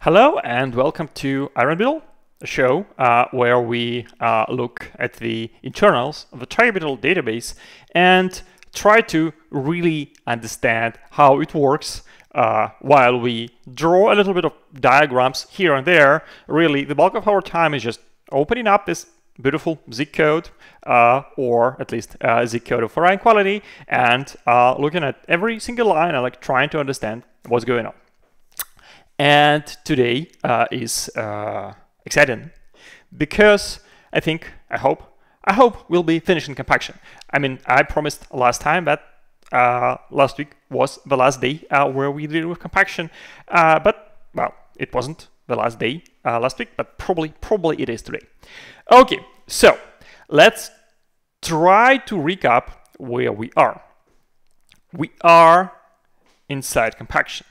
Hello and welcome to Iron Beetle, a show where we look at the internals of the TriBeetle database and try to really understand how it works while we draw a little bit of diagrams here and there. Really, the bulk of our time is just opening up this beautiful zip code, or at least zip code of varying quality, and looking at every single line and trying to understand what's going on. And today is exciting because I hope we'll be finishing compaction. I mean, I promised last time that last week was the last day where we did with compaction, but well, it wasn't the last day last week, but probably it is today. Okay, so let's try to recap where we are. We are inside compaction.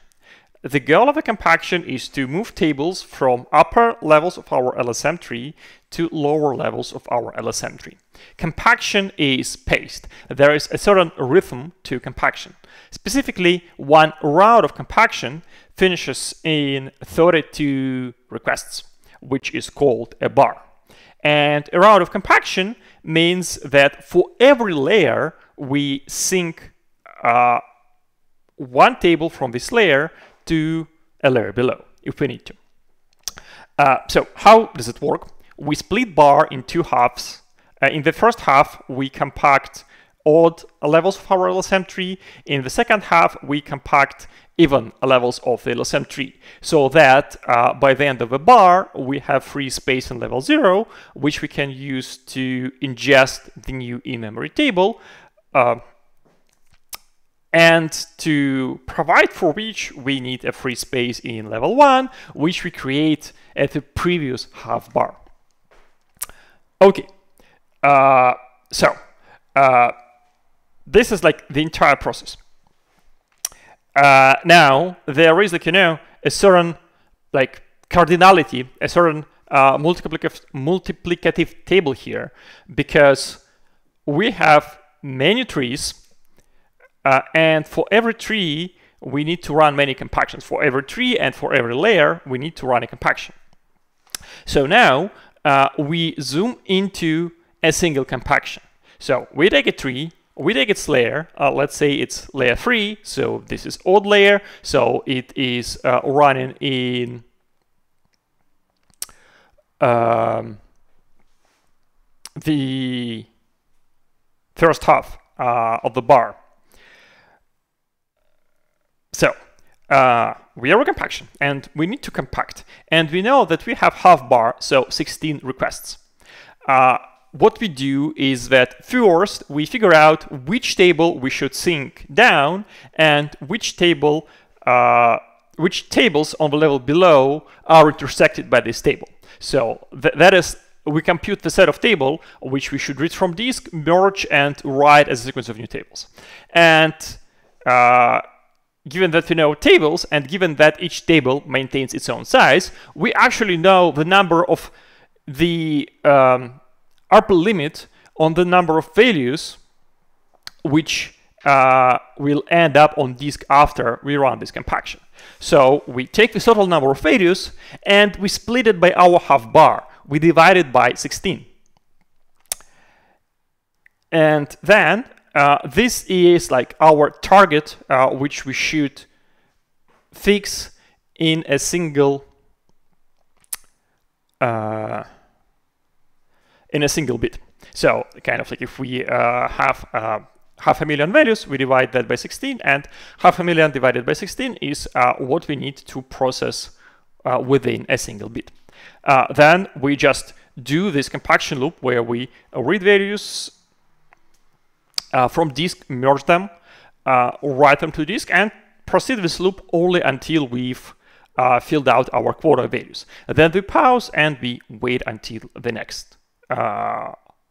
The goal of the compaction is to move tables from upper levels of our LSM tree to lower levels of our LSM tree. Compaction is paced. There is a certain rhythm to compaction. Specifically, one round of compaction finishes in 32 requests, which is called a bar. And a round of compaction means that for every layer, we sync one table from this layer to a layer below, if we need to. So how does it work? We split bar in two halves. In the first half, we compact odd levels of our LSM tree. In the second half, we compact even levels of the LSM tree, so that by the end of the bar, we have free space in level 0, which we can use to ingest the new in-memory table, and to provide for which we need a free space in level 1, which we create at the previous half bar. Okay, this is like the entire process. Now there is, a certain cardinality, a certain multiplicative table here, because we have many trees. And for every tree, we need to run many compactions. For every tree and for every layer, we need to run a compaction. So now we zoom into a single compaction. So we take a tree, we take its layer, let's say it's layer 3, so this is odd layer, so it is running in the first half of the bar. So we are a compaction and we need to compact, and we know that we have half bar, so 16 requests. What we do is that first we figure out which table we should sync down and which tables on the level below are intersected by this table. So that is, we compute the set of table which we should read from disk, merge, and write as a sequence of new tables. And given that we know tables, and given that each table maintains its own size, we actually know the number of the upper limit on the number of values which will end up on disk after we run this compaction. So we take the total number of values and we split it by our half bar. We divide it by 16. And then this is like our target, which we should fix in a single bit. So kind of like if we have 500,000 values, we divide that by 16, and 500,000 divided by 16 is what we need to process within a single bit. Then we just do this compaction loop where we read values from disk, merge them, write them to disk, and proceed this loop only until we've filled out our quota values. Then we pause and we wait until the next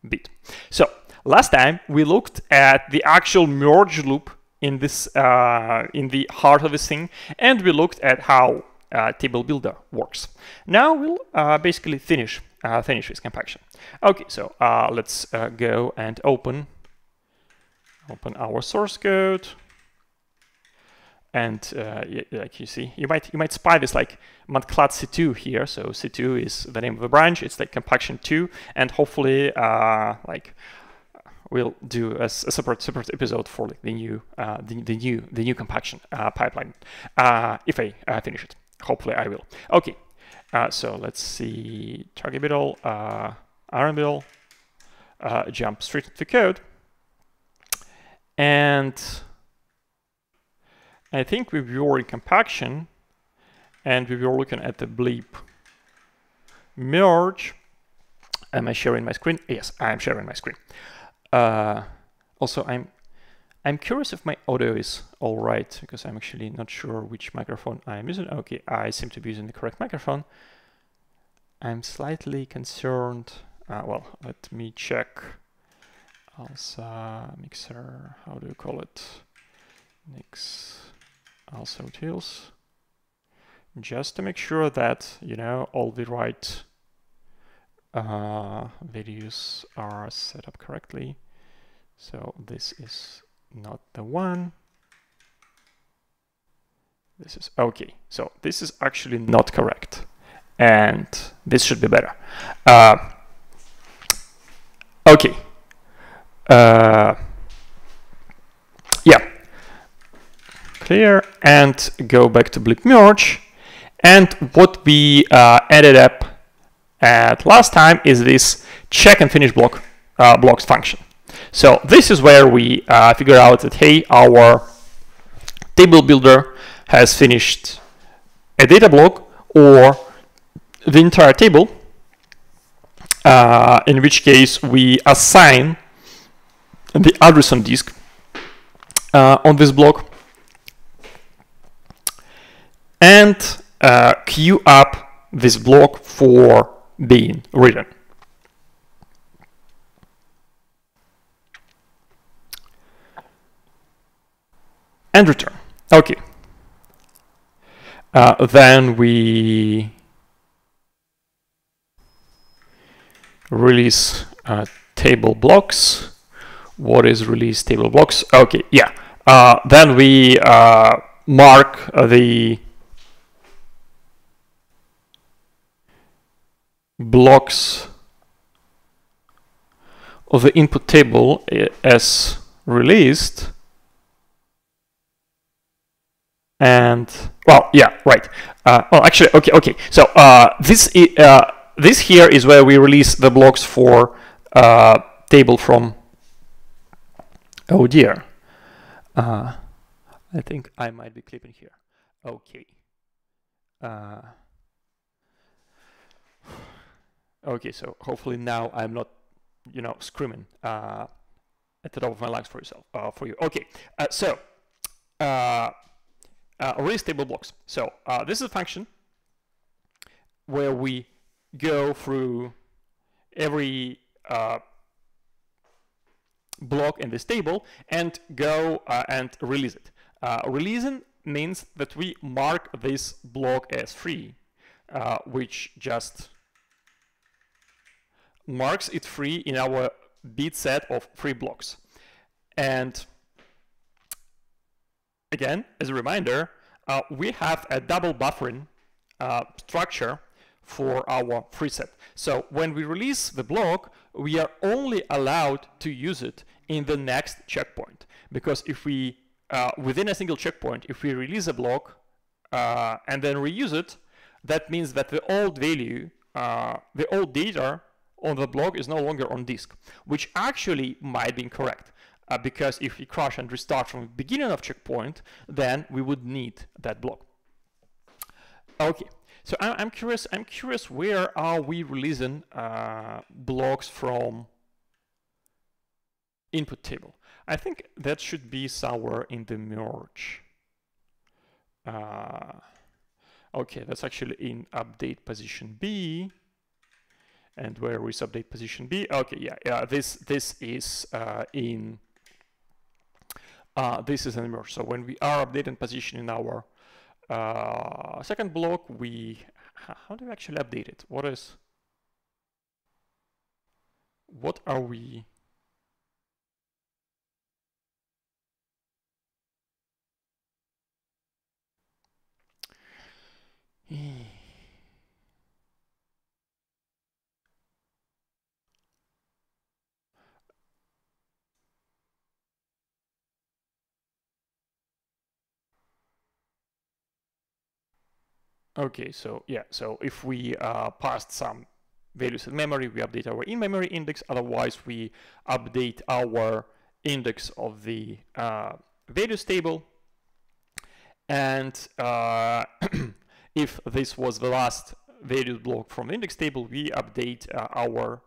bit. So last time we looked at the actual merge loop in this in the heart of this thing, and we looked at how table builder works. Now we'll basically finish this compaction. Okay, so let's go and open our source code, And like you see, you might spy this like matclat c2 here. So c2 is the name of the branch. It's like compaction 2, and hopefully like we'll do a separate episode for like the new compaction pipeline if I finish it. Hopefully I will. Okay, so let's see target middle, iron middle, jump straight into the code, and I think we were in compaction, and we were looking at the bleep merge. Am I sharing my screen? Yes, I'm sharing my screen. Also, I'm curious if my audio is all right, because I'm actually not sure which microphone I'm using. Okay, I seem to be using the correct microphone. I'm slightly concerned. Well, let me check. Also, mixer, how do you call it? Mix also tools. Just to make sure that, you know, all the right videos are set up correctly. So this is not the one. This is okay. So this is actually not correct, and this should be better. Okay. Yeah. Clear, and go back to bleep merge. And what we ended up at last time is this check and finish blocks function. So this is where we figure out that, hey, our table builder has finished a data block or the entire table, in which case we assign the address on disk on this block and queue up this block for being written. And return. Okay. Then we release table blocks. What is release table blocks? Okay, yeah. Then we mark the blocks of the input table as released. And well, yeah, right. Well, actually, okay. So this here is where we release the blocks for table from. Oh dear. I think I might be clipping here. Okay. Okay, so hopefully now I'm not, you know, screaming at the top of my lungs for you. Okay. So. Release table blocks. So this is a function where we go through every block in this table and go and release it. Releasing means that we mark this block as free, which just marks it free in our bit set of free blocks. And again, as a reminder, we have a double buffering structure for our free set. So when we release the block, we are only allowed to use it in the next checkpoint. Because if we, within a single checkpoint, if we release a block and then reuse it, that means that the old value, the old data on the block is no longer on disk, which actually might be incorrect. Because if we crash and restart from the beginning of checkpoint, then we would need that block. Okay, so I'm curious. Where are we releasing blocks from input table? I think that should be somewhere in the merge. Okay, that's actually in update position B. And where is update position B? Okay, yeah. This is in. This is an merge. So when we are updating position in our second block, how do we actually update it? What are we? Okay, so yeah, so if we passed some values in memory, we update our in-memory index. Otherwise, we update our index of the values table. And if this was the last value block from the index table, we update our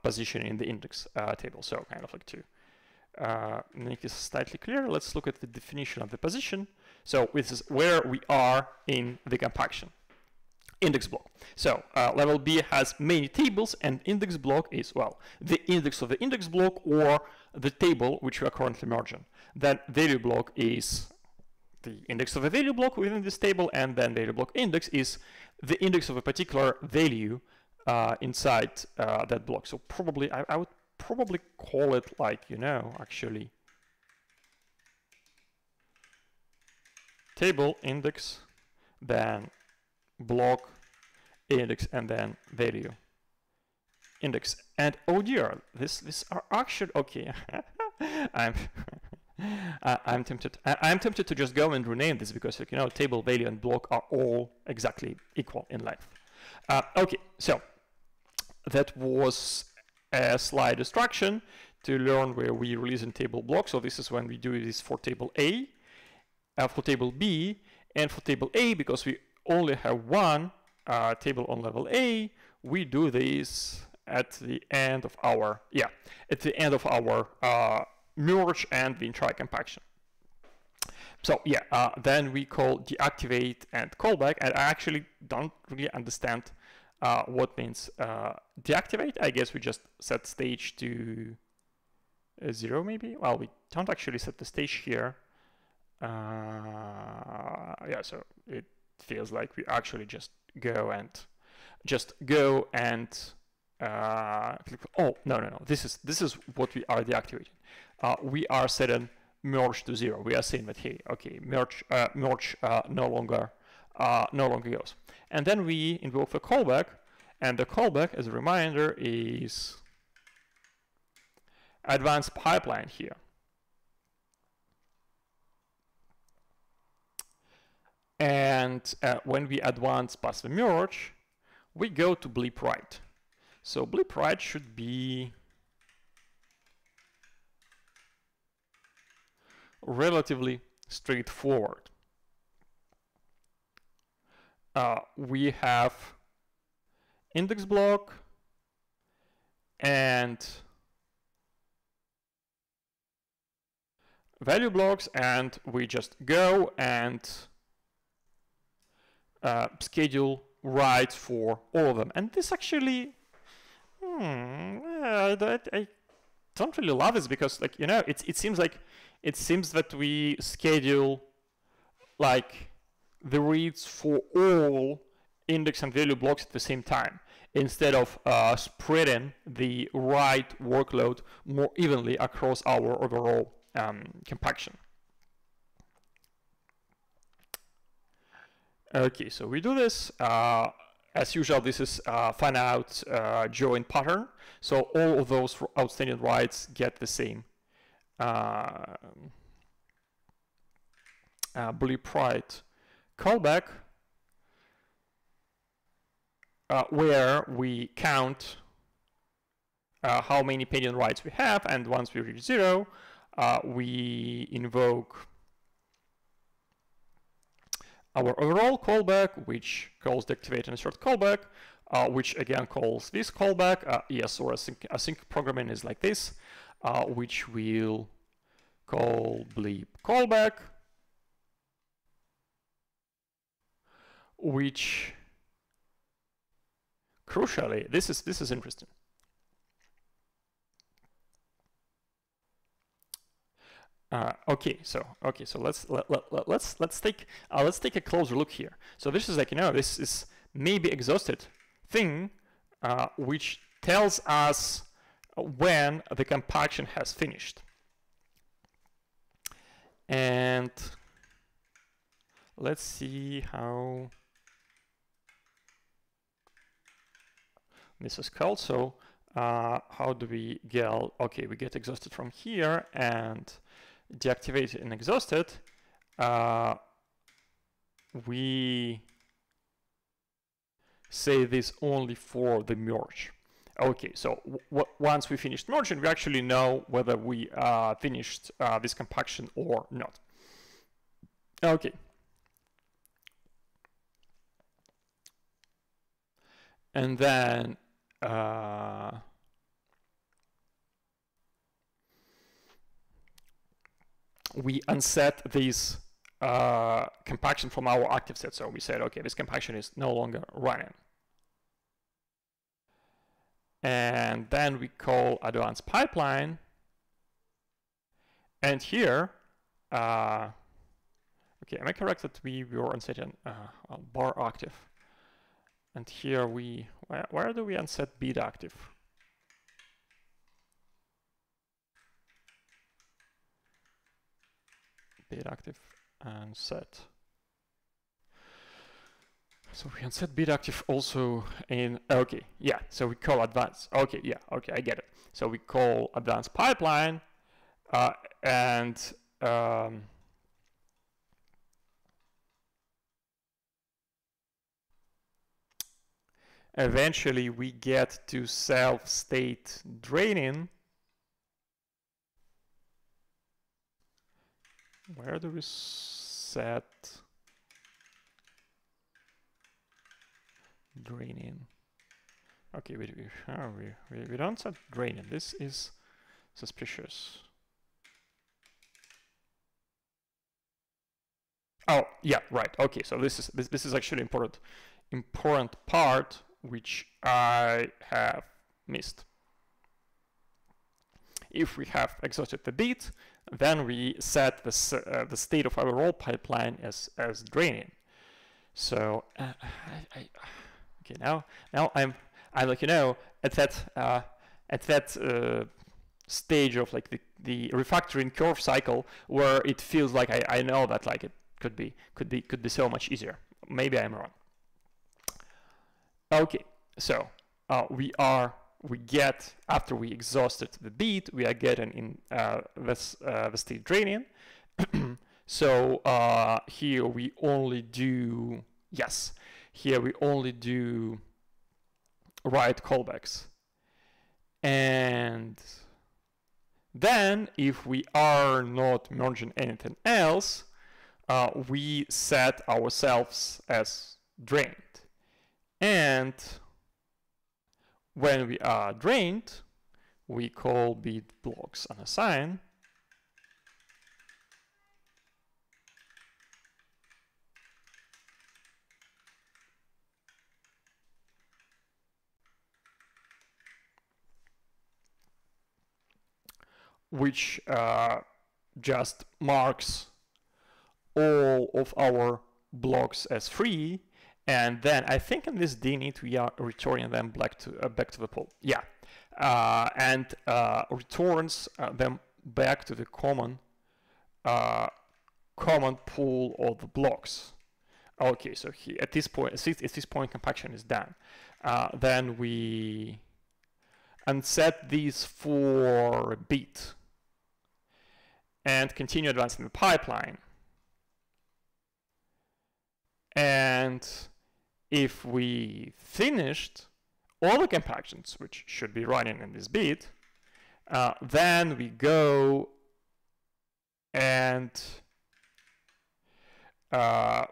position in the index table. So kind of like to make this slightly clearer, let's look at the definition of the position. So this is where we are in the compaction index block. So level B has many tables, and index block is, well, the index of the index block or the table which we are currently merging. Then value block is the index of a value block within this table, and then value block index is the index of a particular value inside that block. So probably, I would probably call it like, actually table index, then block index, and then value index. And oh dear, this are actually, okay. I'm tempted to just go and rename this, because table, value, and block are all exactly equal in length. Okay, so that was a slight distraction to learn where we release in table block. So this is when we do this for table A, for table B, and for table A, because we only have one table on level A, we do this at the end of our merge and the entire compaction. So yeah, then we call deactivate and callback, and I actually don't really understand what means deactivate. I guess we just set stage to 0 maybe. Well, we don't actually set the stage here. Yeah, so it feels like we actually just go and click. Oh no, this is what we are deactivating. We are setting merge to 0. We are saying that, hey, okay, merge no longer goes. And then we invoke the callback, and the callback, as a reminder, is advanced pipeline here. And when we advance past the merge, we go to bleep right. So bleep right should be relatively straightforward. We have index block and value blocks, and we just go and schedule writes for all of them. And this actually, I don't really love this, because it seems that we schedule like the reads for all index and value blocks at the same time, instead of spreading the write workload more evenly across our overall compaction. Okay, so we do this. As usual, this is fan out join pattern. So all of those outstanding writes get the same bleep right callback, where we count how many pending writes we have, and once we reach 0, we invoke our overall callback, which calls deactivate and insert callback, which again calls this callback. Yes, or async programming is like this, which will call bleep callback, which crucially, this is interesting. Okay, so let's take a closer look here. So this is this is maybe exhausted thing, which tells us when the compaction has finished. And let's see how this is called. So how do we get? Okay, we get exhausted from here and deactivated and exhausted. We say this only for the merge. Okay, so once we finished merging, we actually know whether we finished this compaction or not. Okay. And then we unset this compaction from our active set. So we said, okay, this compaction is no longer running. And then we call advanced pipeline. And here, okay, am I correct that we were unsetting bar active? And here where do we unset beat active? Beat active and set. So we unset beat active also in, okay, yeah, so we call advanced. Okay, yeah, okay, I get it. So we call advanced pipeline and eventually we get to self-state draining. Where do we set draining? Okay, we don't set draining. This is suspicious. Oh, yeah, right. Okay, so this is actually important part which I have missed. If we have exhausted the beat, then we set the state of our roll pipeline as draining. So okay, now I'm like, you know, at that stage of like the refactoring curve cycle where it feels like I know that like it could be so much easier. Maybe I'm wrong. Okay, so we get, after we exhausted the beat, we are getting in the state draining. So here we only do, yes, here we only do write callbacks. And then if we are not merging anything else, we set ourselves as drained. And when we are drained, we call beat blocks unassign. Which just marks all of our blocks as free. And then I think in this deinit we are returning them back to the pool. Yeah, and returns them back to the common pool of the blocks. Okay, so here, at this point, compaction is done. Then we unset these for a beat and continue advancing the pipeline. And if we finished all the compactions, which should be running in this beat, then we go and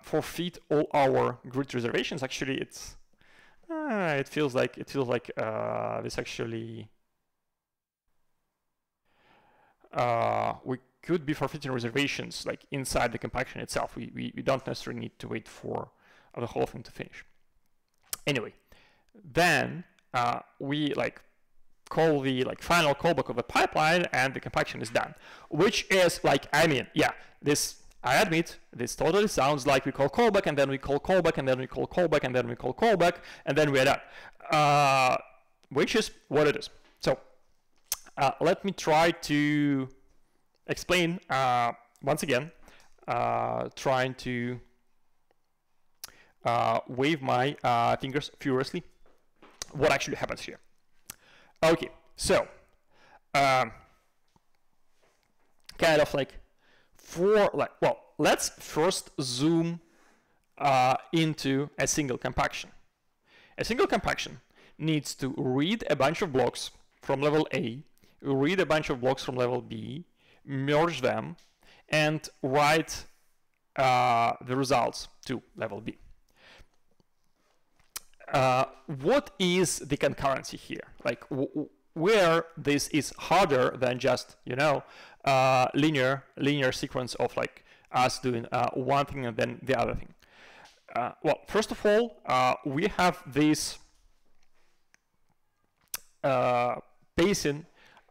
forfeit all our grid reservations. Actually, it feels like this actually we could be forfeiting reservations like inside the compaction itself. We don't necessarily need to wait for the whole thing to finish. Anyway, then we like call the final callback of the pipeline, and the compaction is done. Which is like, I mean, yeah, this, I admit, this totally sounds like we call callback, and then we call callback, and then we call callback, and then we call callback, and then we're done. Which is what it is. So let me try to explain once again, trying to wave my fingers furiously. what actually happens here. Okay, so kind of like well, let's first zoom into a single compaction. A single compaction needs to read a bunch of blocks from level A, read a bunch of blocks from level B, merge them, and write the results to level B. What is the concurrency here? Like where this is harder than just, you know, linear sequence of like us doing one thing and then the other thing. Well, first of all, we have this pacing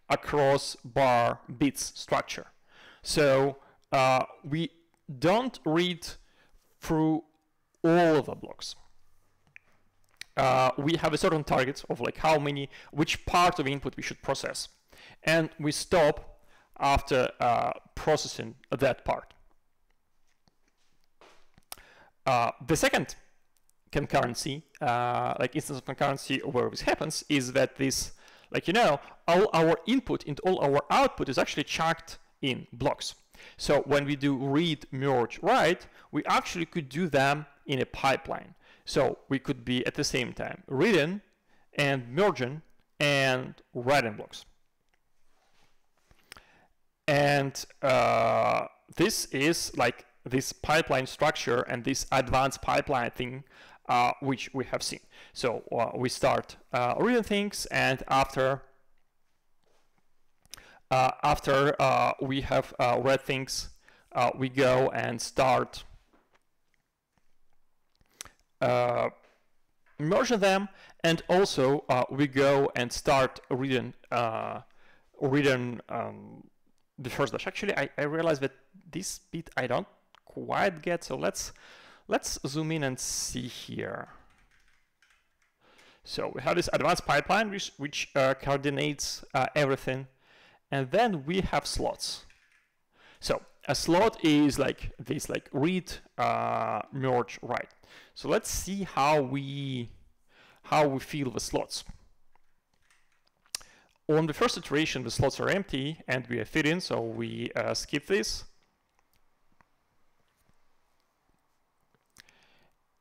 across bar bits structure. So we don't read through all of the blocks. We have a certain target of like which part of input we should process, and we stop after processing that part. The second concurrency, like instance of concurrency where this happens, is that this, like, you know, all our input and all our output is actually chunked in blocks. So when we do read, merge, write, we actually could do them in a pipeline. So we could be at the same time reading and merging and writing blocks. And this is like this pipeline structure and this advanced pipeline thing which we have seen. So we start reading things, and after we have read things, we go and start merging them, and also we go and start reading the first dash. Actually, I realized that this bit I don't quite get, so let's zoom in and see here. So we have this advanced pipeline which coordinates everything, and then we have slots. So a slot is like this, like read, merge, write. So let's see how we fill the slots. On the first iteration, the slots are empty and we are fitting, so we skip this.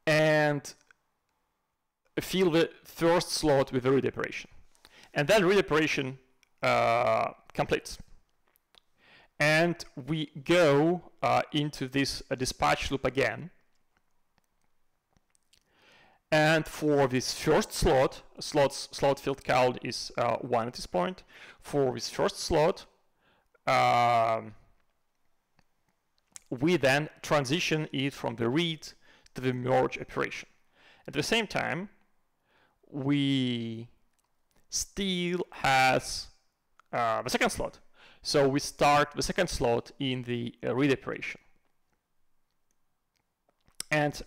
And fill the first slot with the read operation. And then read operation completes. And we go into this dispatch loop again. And for this first slot field count is 1 at this point. For this first slot, we then transition it from the read to the merge operation. At the same time, we still has the second slot. So we start the second slot in the read operation. And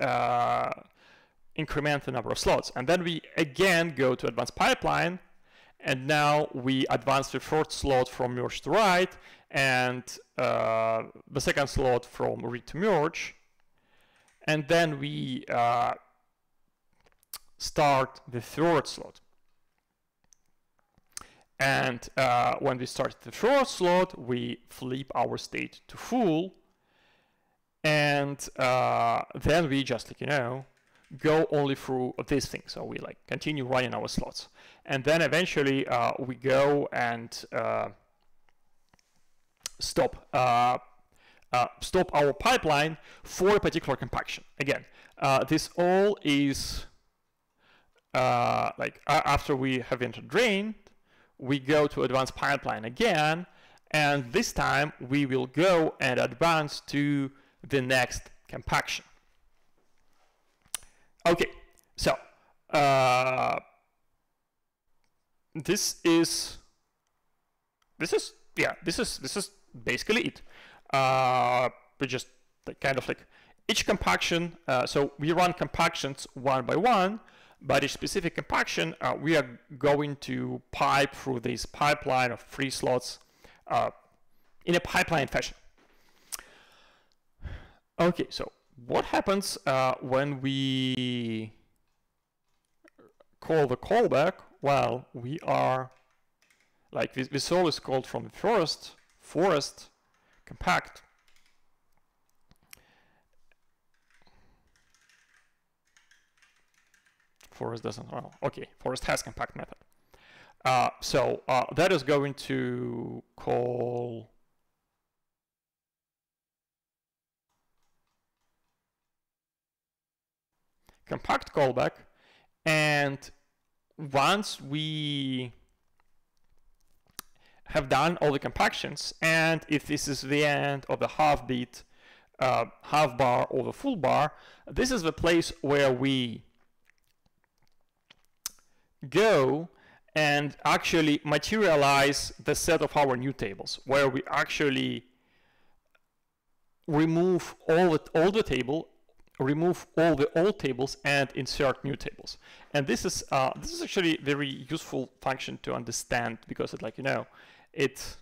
increment the number of slots. And then we again go to advanced pipeline, and now we advance the first slot from merge to write, and the second slot from read to merge. And then we start the third slot. And when we start the third slot, we flip our state to full, and then we just, like, you know, go only through this thing. So we like continue running our slots, and then eventually we go and stop our pipeline for a particular compaction. Again, this all is like after we have entered drain, we go to advanced pipeline again, and this time we will go and advance to the next compaction. Okay, so this is basically it. We just like kind of like each compaction. So we run compactions one by one, but each specific compaction we are going to pipe through this pipeline of 3 slots in a pipeline fashion. Okay, so what happens when we call the callback, well, we are, like this all is called from the forest compact. Forest doesn't, well, okay, forest has compact method. So that is going to call compact callback, and once we have done all the compactions, and if this is the end of the half beat, half bar or the full bar, this is the place where we go and actually materialize the set of our new tables, where we actually remove all the table, remove all the old tables, and insert new tables. And this is actually a very useful function to understand, because it, like, you know, it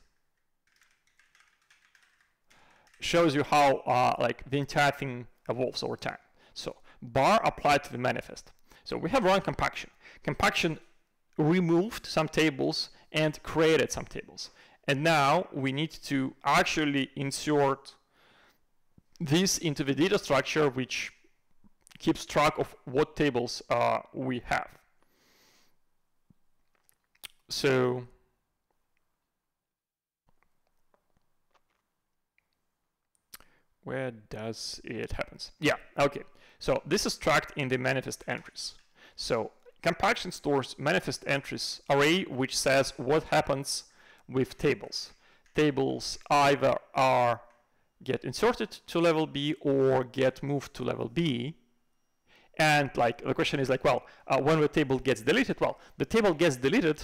shows you how like the entire thing evolves over time. So bar applied to the manifest. So we have run compaction. Compaction removed some tables and created some tables. And now we need to actually insert this into the data structure, which keeps track of what tables we have. So where does it happen? Yeah, okay. So this is tracked in the manifest entries. So compaction stores manifest entries array, which says what happens with tables. Tables either get inserted to level B or get moved to level B. And like the question is like, well, when the table gets deleted, well, the table gets deleted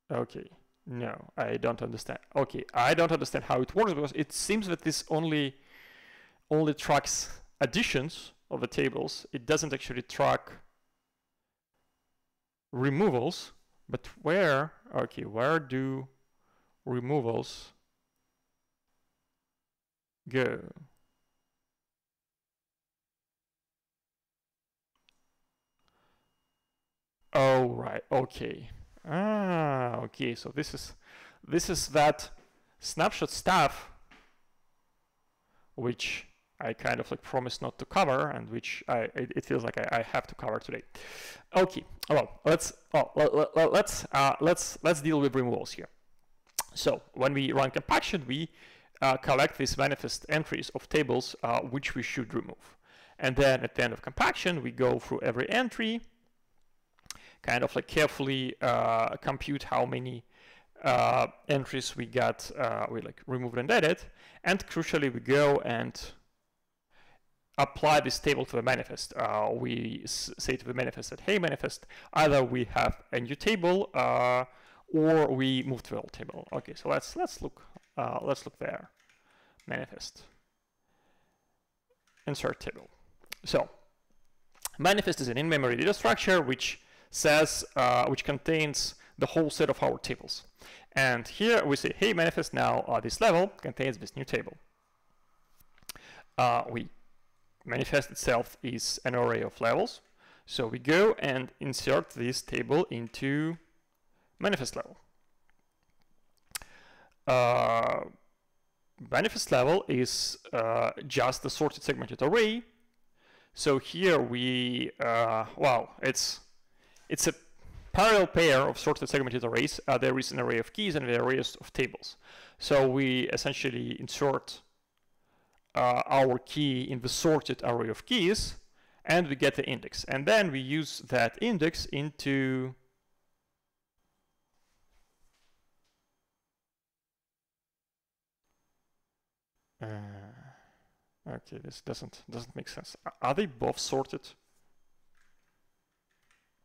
okay, no, I don't understand. Okay, I don't understand how it works, because it seems that this only tracks additions of the tables. It doesn't actually track removals. But where, okay, where do removals go? Oh, right, okay. Okay, so this is that snapshot stuff which I kind of like promised not to cover, and which it feels like I have to cover today. Okay, well, let's deal with removals here. So when we run compaction, we collect these manifest entries of tables which we should remove, and then at the end of compaction, we go through every entry, kind of like carefully compute how many entries we got, we like removed and added, and crucially we go and apply this table to the manifest. We say to the manifest that, hey manifest, either we have a new table or we move to the old table. Okay, so let's look there. Manifest, insert table. So manifest is an in-memory data structure which says which contains the whole set of our tables. And here we say, hey manifest, now this level contains this new table. Manifest itself is an array of levels, so we go and insert this table into manifest level. Manifest level is just the sorted segmented array. So here we well, it's a parallel pair of sorted segmented arrays. There is an array of keys and the arrays of tables. So we essentially insert our key in the sorted array of keys, and we get the index. And then we use that index into okay, this doesn't make sense. Are they both sorted?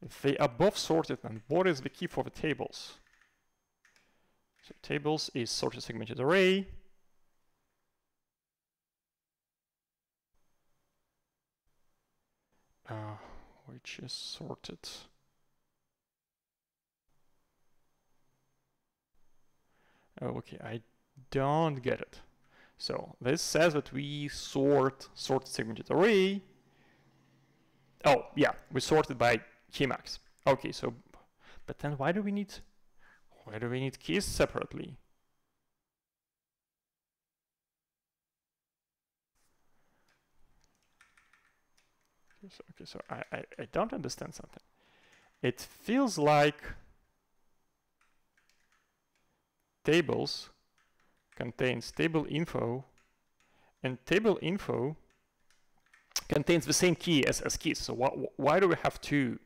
If they are both sorted, then what is the key for the tables? So tables is sorted segmented array. Which is sorted. Oh, okay, I don't get it. So this says that we sorted segmented array. Oh yeah, we sorted by keymax. Okay, so but then why do we need keys separately? Okay, so I don't understand something. It feels like tables contains table info, and table info contains the same key as keys. So why do we have two?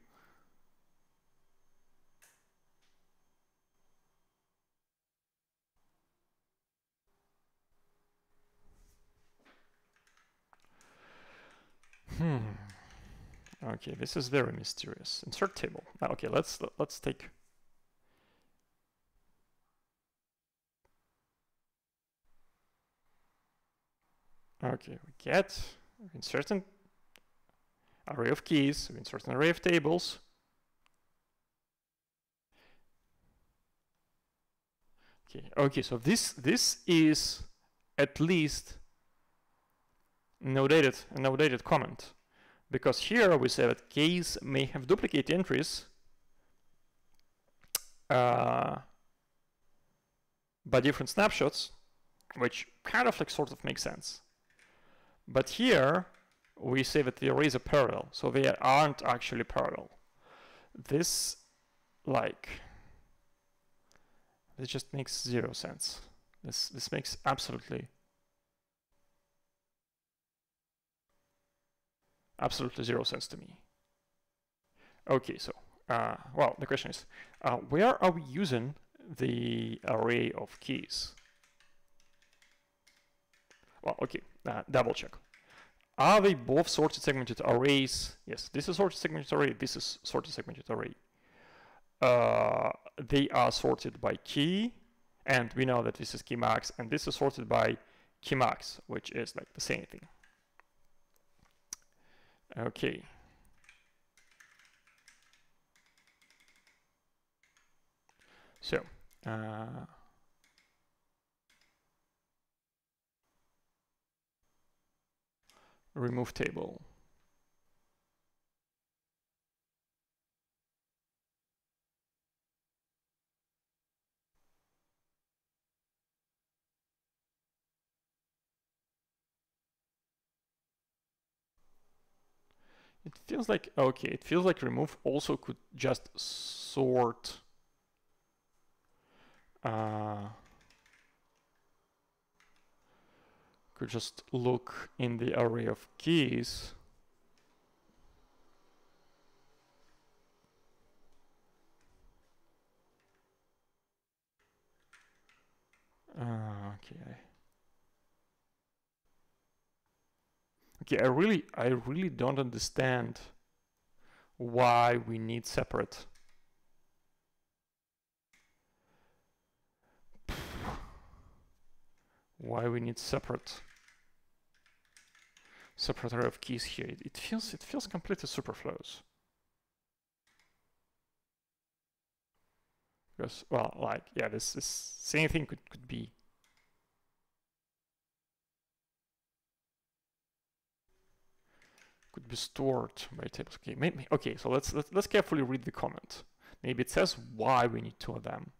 Okay, this is very mysterious. Insert table. Okay, let's take. Okay, we get insert an array of keys. We insert an array of tables. Okay, so this is at least an outdated comment, because here we say that keys may have duplicate entries, but different snapshots, which kind of like sort of makes sense. But here we say that the arrays are parallel, so they aren't actually parallel. This just makes zero sense. This makes absolutely zero sense to me. Okay, so well, the question is, where are we using the array of keys? Well, okay, double check. Are they both sorted segmented arrays? Yes, this is sorted segmented array, this is sorted segmented array. They are sorted by key, and we know that this is key max, and this is sorted by key max, which is like the same thing. Okay. So, remove table. It feels like, okay, it feels like remove also could just sort could just look in the array of keys. Okay. Okay, I really don't understand why we need separate. Why we need separate array of keys here? It feels completely superfluous. Because, well, like, yeah, this same thing could be stored by tables. Okay, maybe, okay, so let's carefully read the comment. Maybe it says why we need two of them.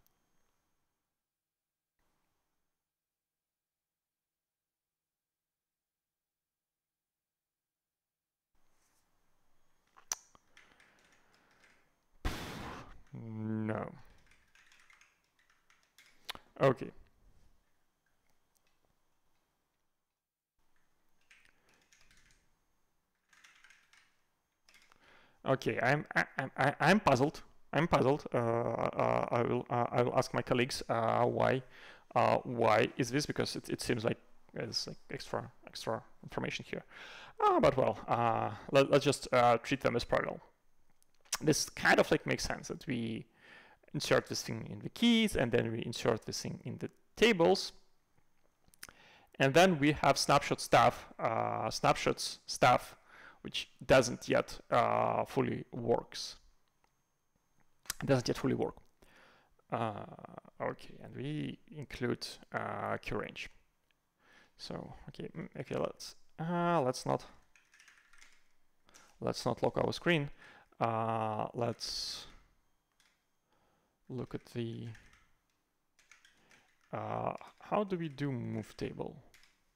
No. Okay. Okay, I'm puzzled. I'm puzzled. I will ask my colleagues why is this, because it seems like there's like extra information here. But well, let's just treat them as parallel. This kind of like makes sense that we insert this thing in the keys, and then we insert this thing in the tables, and then we have snapshots stuff, which doesn't yet fully works. It doesn't yet fully work. Okay, and we include key range. So okay, let's not lock our screen. Let's look at the how do we do move table?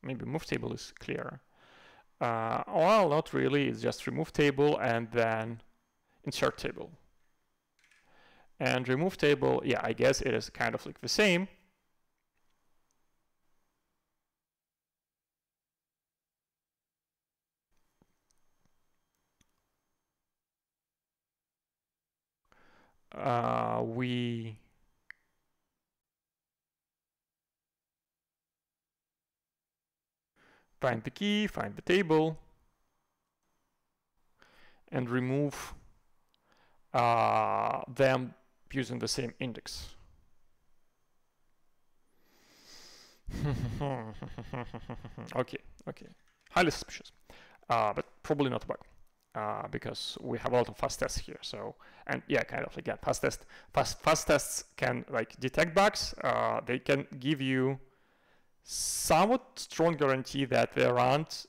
Maybe move table is clearer. Well, not really. It's just remove table and then insert table. And remove table, yeah, I guess it is kind of like the same. We find the key, find the table, and remove them using the same index. Okay. Highly suspicious, but probably not a bug. Because we have a lot of fast tests here. So, and yeah, kind of again, fast tests can like detect bugs. They can give you somewhat strong guarantee that there aren't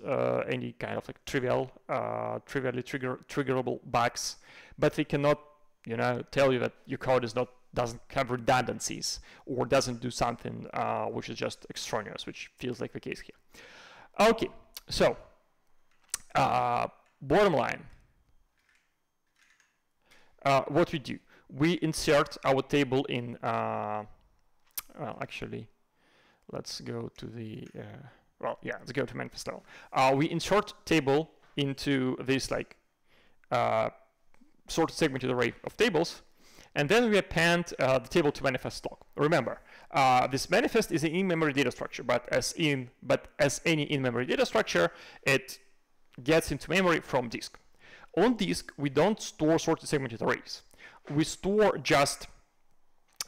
any kind of like trivially triggerable bugs, but they cannot, tell you that your code doesn't have redundancies or doesn't do something which is just extraneous, which feels like the case here. Okay, so bottom line, what we do, we insert our table in, well, actually, let's go to the, let's go to manifest level. We insert table into this like sorted segmented array of tables, and then we append the table to manifest log. Remember, this manifest is an in-memory data structure, but as any in-memory data structure, it gets into memory from disk. On disk, we don't store sorted segmented arrays. We store just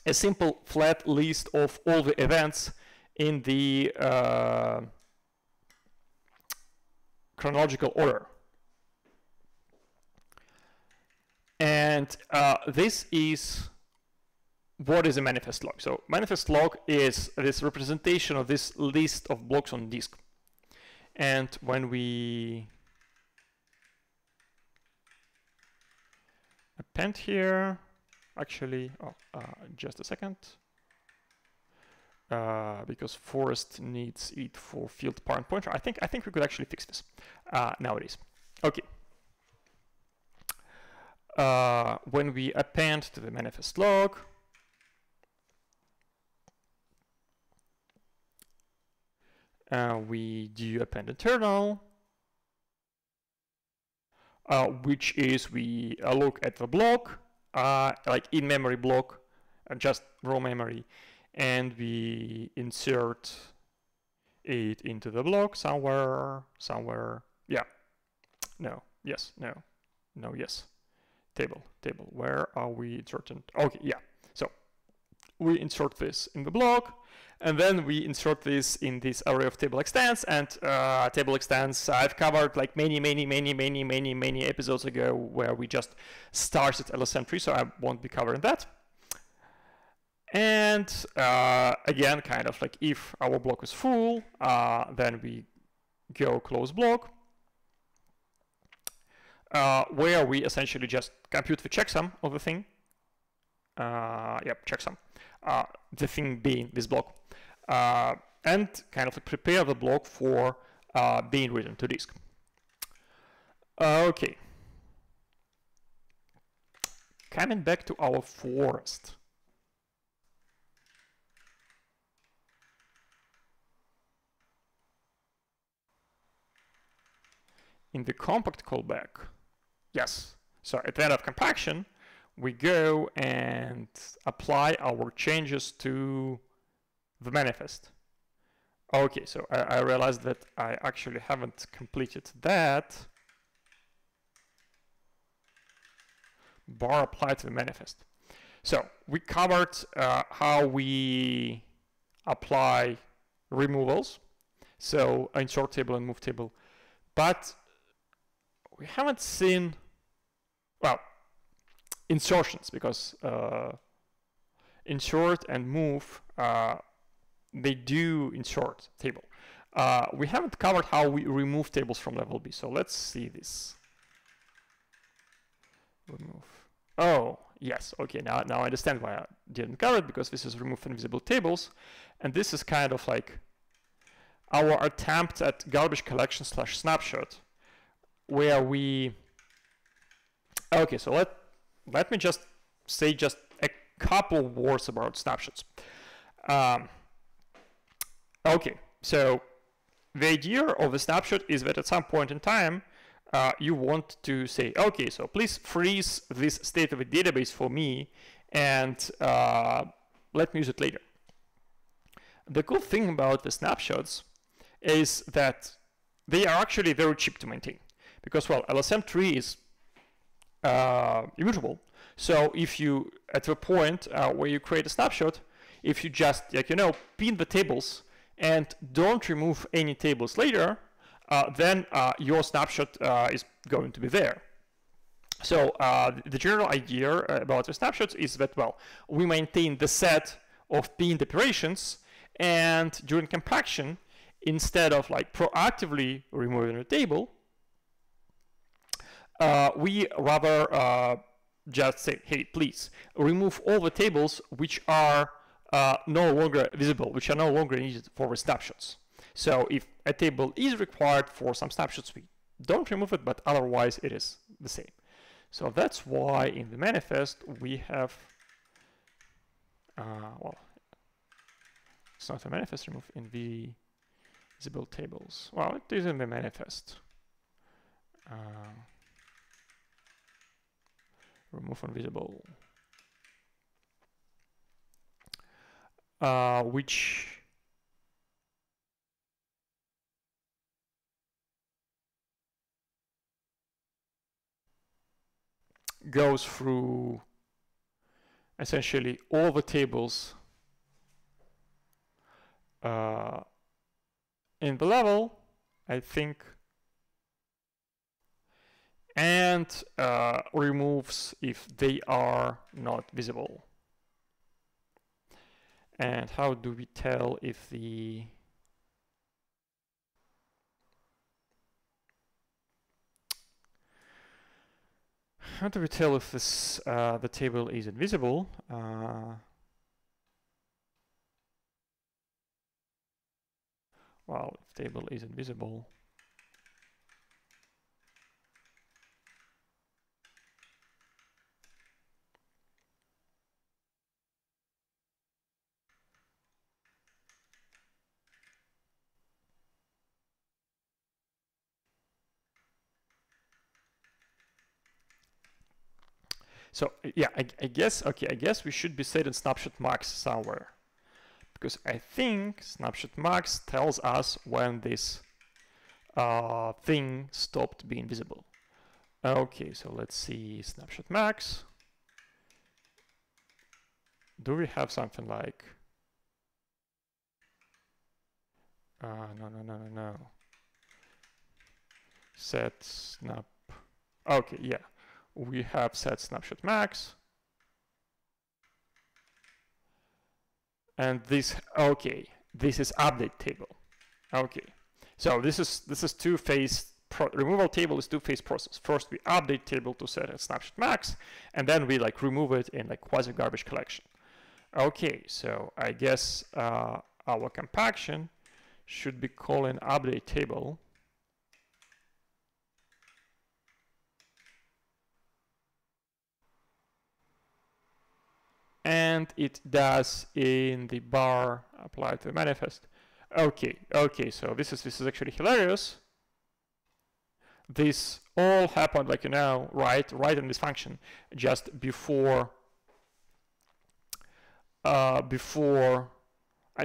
a simple flat list of all the events in the chronological order. And this is what is a manifest log. So manifest log is this representation of this list of blocks on disk. And when we append here, actually, just a second, because Forest needs it for field parent pointer. I think we could actually fix this nowadays. Okay. When we append to the manifest log, we do append internal, which is we look at the block, like in-memory block, just raw memory, and we insert it into the block somewhere. Yeah. No. Yes. No. No. Yes. Table. Where are we inserting? Okay. Yeah. So we insert this in the block, and then we insert this in this array of table extents. And table extents I've covered like many episodes ago, where we just started LSM tree, so I won't be covering that. And again, kind of like if our block is full, then we go close block, where we essentially just compute the checksum of the thing. Yep, checksum. The thing being this block, and kind of like prepare the block for being written to disk. Okay. Coming back to our forest. In the compact callback, yes. So at the end of compaction, we go and apply our changes to the manifest. Okay, so I realized that I actually haven't completed that. Bar apply to the manifest. So we covered how we apply removals, so insert table and move table, but we haven't seen, well, insertions, because insert and move, they do insert table. we haven't covered how we remove tables from level B. So let's see this. Remove. Oh, yes. Okay, now I understand why I didn't cover it, because this is remove invisible tables. And this is kind of like our attempt at garbage collection / snapshot, where we... Okay, so let me just say just a couple words about snapshots. Okay, so the idea of a snapshot is that at some point in time, you want to say, okay, so please freeze this state of a database for me, and let me use it later. The cool thing about the snapshots is that they are actually very cheap to maintain, because, well, LSM tree is immutable. So if you, at the point where you create a snapshot, if you just, like, pin the tables and don't remove any tables later, then your snapshot is going to be there. So the general idea about the snapshots is that, well, we maintain the set of pinned operations, and during compaction, instead of like proactively removing a table, we rather just say, hey, please remove all the tables which are no longer visible, which are no longer needed for the snapshots. So if a table is required for some snapshots, we don't remove it, but otherwise it is the same. So that's why in the manifest we have, well, it's not a manifest remove in the visible tables. Well, it is in the manifest. Remove invisible, which goes through essentially all the tables in the level, I think, and removes if they are not visible. And how do we tell if the this the table is invisible? Well, if table is invisible, so yeah, I guess, okay, I guess we should be setting snapshot max somewhere, because I think snapshot max tells us when this thing stopped being visible. Okay, so let's see snapshot max. Do we have something like no. Set snap. Okay, yeah. We have set snapshot max. And this, okay, this is update table. Okay. So this is two-phase removal table is two-phase process. First we update table to set a snapshot max, and then we like remove it in like quasi garbage collection. Okay, so I guess our compaction should be calling update table. And it does in the bar applied to the manifest. Okay, so this is actually hilarious. This all happened like, right in this function just before I've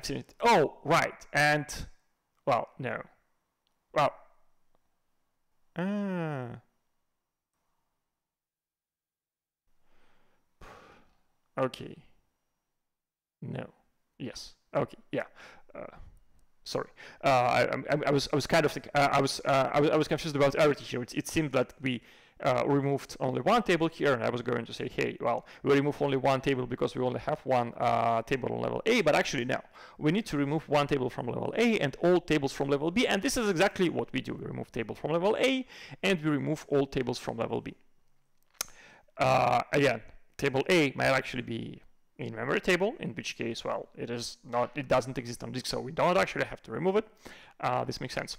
seen it. Oh, right, and well, no, well, okay, no, yes, okay, yeah. Sorry, I was kind of I was confused about everything here. It seemed that we removed only one table here, and I was going to say, hey, well, we remove only one table because we only have one table on level A, but actually no. We need to remove one table from level A and all tables from level B, and this is exactly what we do. We remove table from level A, and we remove all tables from level B. Again, table A might actually be in-memory table, in which case, well, it doesn't exist on disk, so we don't actually have to remove it. This makes sense.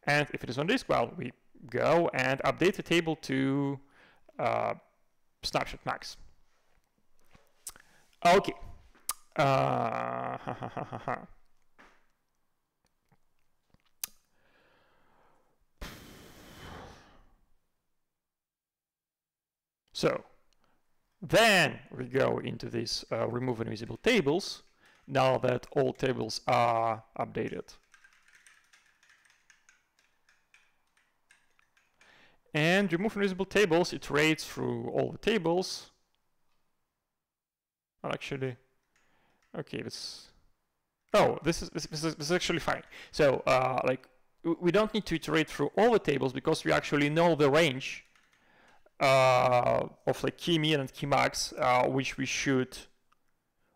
And if it is on disk, well, we go and update the table to snapshot max. Okay. So then we go into this remove invisible tables, now that all tables are updated. And remove invisible tables iterates through all the tables. Actually, okay, this is actually fine. So like we don't need to iterate through all the tables because we actually know the range of like key min and key max, which we should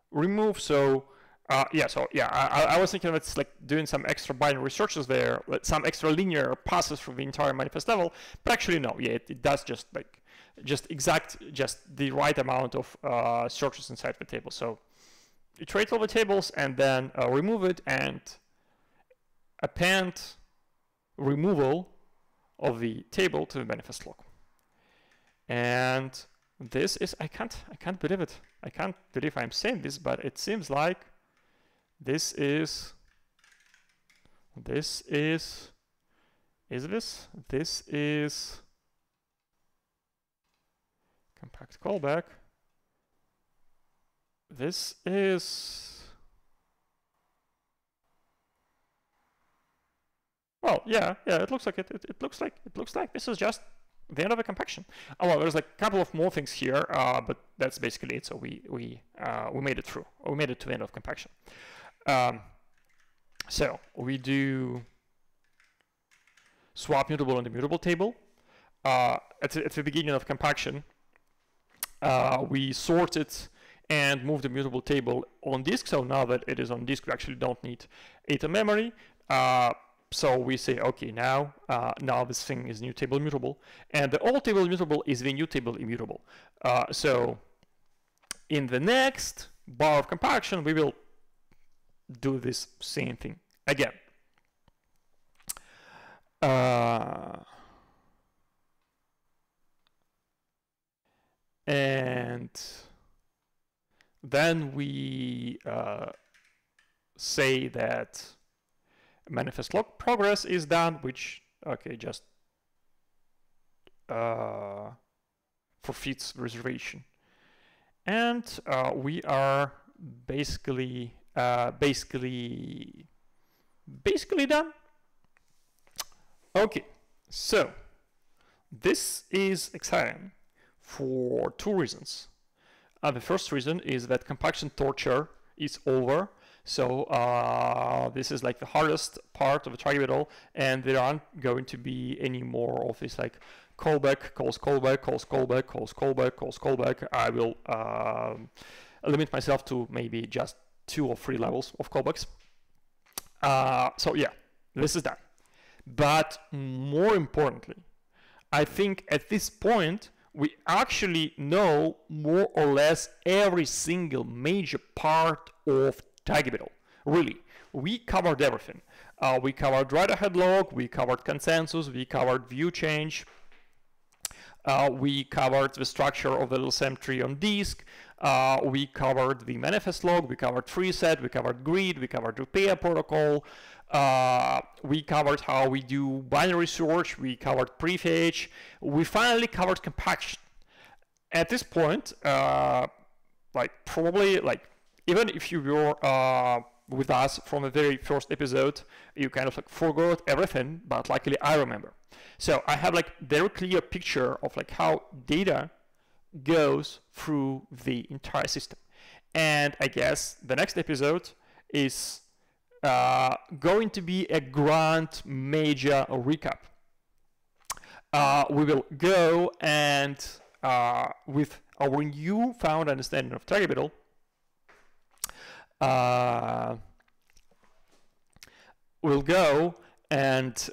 remove. So I was thinking of it's like doing some extra binary searches there, some extra linear passes through the entire manifest level, but actually no, it does just the right amount of searches inside the table. So iterate all the tables and then remove it and append removal of the table to the manifest log. And this is, I can't believe it. I can't believe I'm saying this, but it seems like this is compact callback. This is, well, yeah, it looks like it looks like this is just the end of a compaction. Oh, well, there's like a couple of more things here, but that's basically it. So we made it through. We made it to the end of compaction. So we do swap mutable and immutable table. At the beginning of compaction, we sort it and move the mutable table on disk. So now that it is on disk, we actually don't need it in memory. So we say, okay, now this thing is new table immutable, and the old table immutable is the new table immutable. So in the next bar of compaction, we will do this same thing again. And then we say that manifest log progress is done, which, okay, just forfeits reservation. And we are basically done. Okay, so this is exciting for two reasons. The first reason is that compaction torture is over. So this is like the hardest part of the trigeminal, and there aren't going to be any more of this like callback, calls callback, calls callback, calls callback, calls callback. I will limit myself to maybe just 2 or 3 levels of callbacks. So yeah, this is done. But more importantly, I think at this point, we actually know more or less every single major part of trigeminal. Really, we covered everything. We covered write-ahead log, we covered consensus, we covered view change, we covered the structure of the LSM tree on disk, we covered the manifest log, we covered tree set, we covered grid, we covered repair protocol, we covered how we do binary search, we covered prefetch, we finally covered compaction. At this point, like probably like even if you were with us from the very first episode, you kind of like forgot everything, but luckily I remember. So I have like very clear picture of like how data goes through the entire system. And I guess the next episode is going to be a grand major recap. we will go and with our newfound understanding of target beetle, we'll go and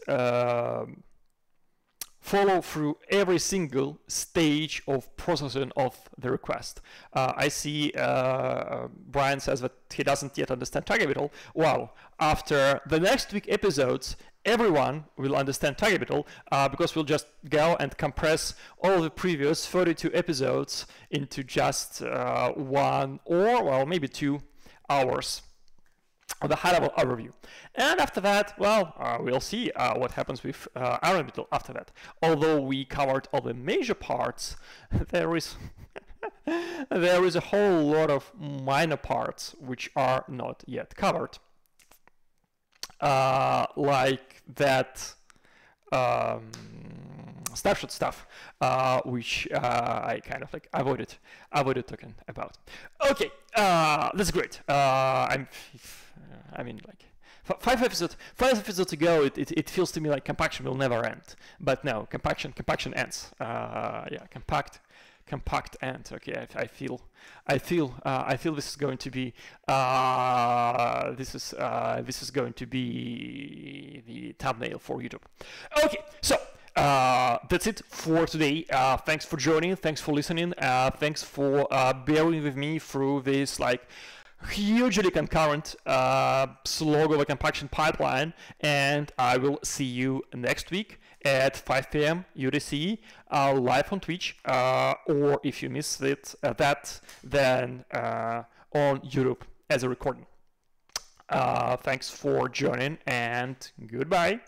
follow through every single stage of processing of the request. I see Brian says that he doesn't yet understand target beetle. Well, after the next week episodes, everyone will understand target beetle because we'll just go and compress all the previous 32 episodes into just 1 or, well, maybe 2 hours of the high-level overview. And after that, well, we'll see what happens with Iron Beetle after that. Although we covered all the major parts, there is there is a whole lot of minor parts which are not yet covered, like that snapshot stuff, which I kind of like avoided talking about. Okay, that's great. I mean, like 5 episodes ago, it feels to me like compaction will never end. But no, compaction ends. Yeah, compact end. Okay, I feel this is going to be this is going to be the thumbnail for YouTube. Okay, so that's it for today. Thanks for joining. Thanks for listening. Thanks for bearing with me through this like hugely concurrent slog of a compaction pipeline, and I will see you next week at 5 p.m. UTC live on Twitch, or if you miss it then on YouTube as a recording. Thanks for joining, and goodbye.